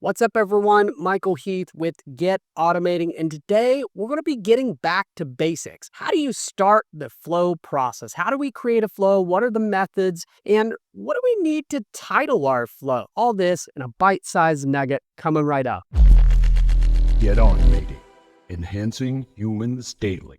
What's up, everyone? Michael Heath with Get Automating, and today we're going to be getting back to basics. How do you start the flow process? How do we create a flow? What are the methods? And what do we need to title our flow? All this in a bite-sized nugget coming right up. Get Automating, enhancing humans daily.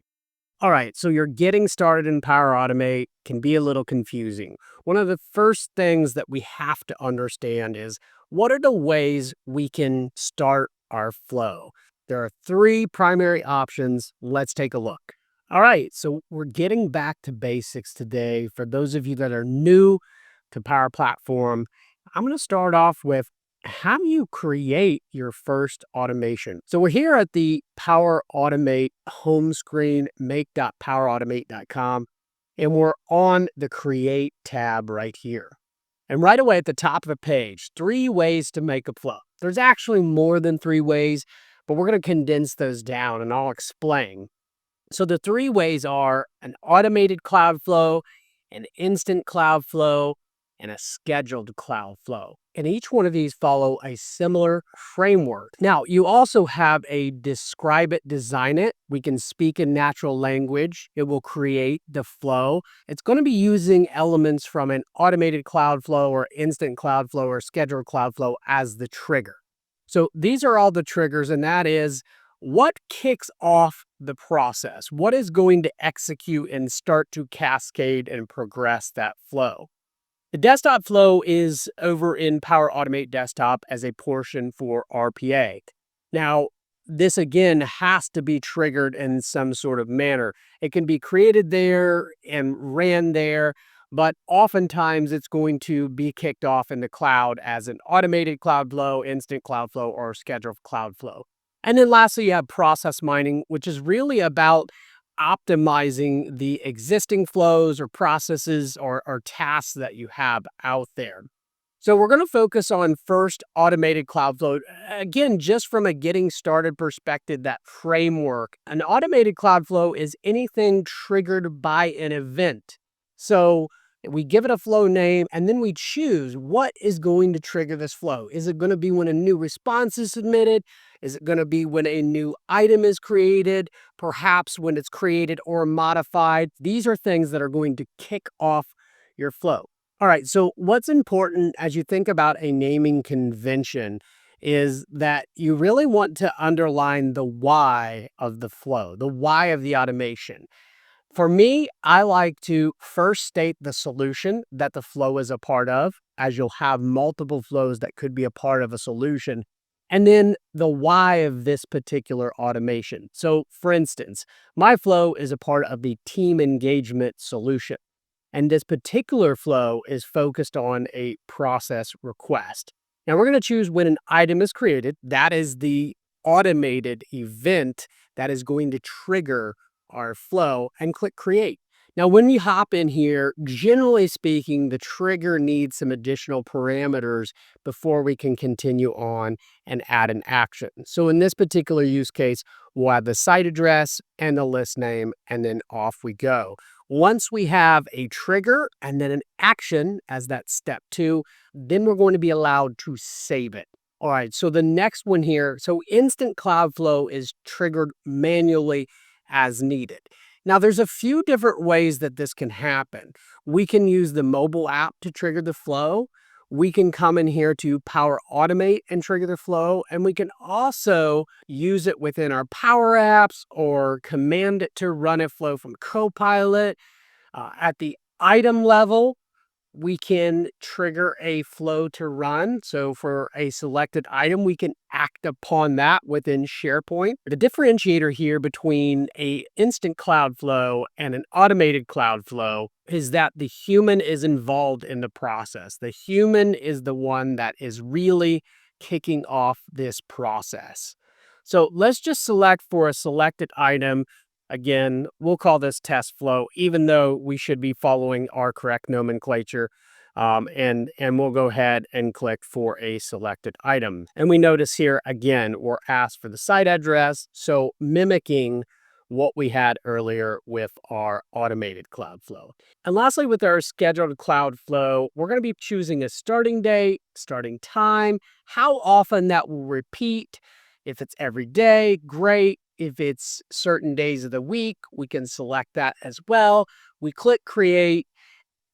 All right, so you're getting started in Power Automate can be a little confusing. One of the first things that we have to understand is what are the ways we can start our flow? There are three primary options. Let's take a look. All right, so we're getting back to basics today. For those of you that are new to Power Platform, I'm going to start off with how do you create your first automation? So we're here at the Power Automate home screen, make.powerautomate.com, and we're on the Create tab right here. And right away at the top of the page, 3 ways to make a flow. There's actually more than 3 ways, but we're going to condense those down and I'll explain. So the 3 ways are an automated cloud flow, an instant cloud flow, and a scheduled cloud flow. And each one of these follow a similar framework. Now, you also have a describe it, design it. We can speak in natural language. It will create the flow. It's going to be using elements from an automated cloud flow or instant cloud flow or scheduled cloud flow as the trigger. So these are all the triggers, and that is what kicks off the process? What is going to execute and start to cascade and progress that flow? The desktop flow is over in Power Automate Desktop as a portion for RPA. Now, this again has to be triggered in some sort of manner. It can be created there and ran there, but oftentimes it's going to be kicked off in the cloud as an automated cloud flow, instant cloud flow, or scheduled cloud flow. And then lastly, you have process mining, which is really about optimizing the existing flows or processes or tasks that you have out there. So we're going to focus on first automated cloud flow. Again, just from a getting started perspective, that framework, an automated cloud flow is anything triggered by an event. So we give it a flow name and then we choose what is going to trigger this flow. Is it going to be when a new response is submitted? Is it going to be when a new item is created? Perhaps when it's created or modified? These are things that are going to kick off your flow. All right, so what's important as you think about a naming convention is that you really want to underline the why of the flow, the why of the automation. For me, I like to first state the solution that the flow is a part of, as you'll have multiple flows that could be a part of a solution, and then the why of this particular automation. So for instance, my flow is a part of the team engagement solution. And this particular flow is focused on a process request. Now we're going to choose when an item is created. That is the automated event that is going to trigger our flow, and click create. Now, when you hop in here, generally speaking, the trigger needs some additional parameters before we can continue on and add an action. So in this particular use case, we'll add the site address and the list name, and then off we go. Once we have a trigger and then an action as that step 2, then we're going to be allowed to save it. All right, so the next one here, so instant cloud flow is triggered manually as needed. Now, there's a few different ways that this can happen. We can use the mobile app to trigger the flow. We can come in here to Power Automate and trigger the flow. And we can also use it within our Power Apps or command it to run a flow from Copilot. At the item level, we can trigger a flow to run. So for a selected item, we can act upon that within SharePoint. The differentiator here between a instant cloud flow and an automated cloud flow is that the human is involved in the process. The human is the one that is really kicking off this process. So let's just select for a selected item. Again, we'll call this test flow, even though we should be following our correct nomenclature. And we'll go ahead and click for a selected item. And we notice here, again, we're asked for the site address. So mimicking what we had earlier with our automated Cloudflow. And lastly, with our scheduled Cloudflow, we're going to be choosing a starting date, starting time, how often that will repeat. If it's every day, great. If it's certain days of the week, we can select that as well. We click create.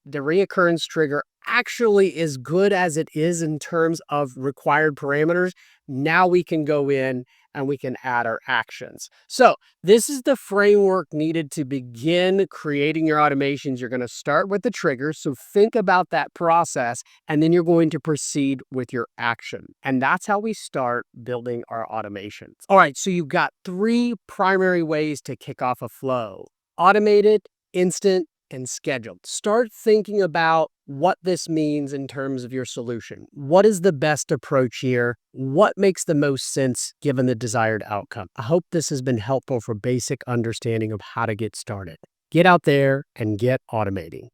The reoccurrence trigger actually is good as it is in terms of required parameters. Now we can go in and we can add our actions. So this is the framework needed to begin creating your automations. You're going to start with the trigger. So think about that process, and then you're going to proceed with your action. And that's how we start building our automations. All right, so you've got 3 primary ways to kick off a flow: automated, instant, and scheduled. Start thinking about what this means in terms of your solution. What is the best approach here? What makes the most sense given the desired outcome? I hope this has been helpful for basic understanding of how to get started. Get out there and get automating.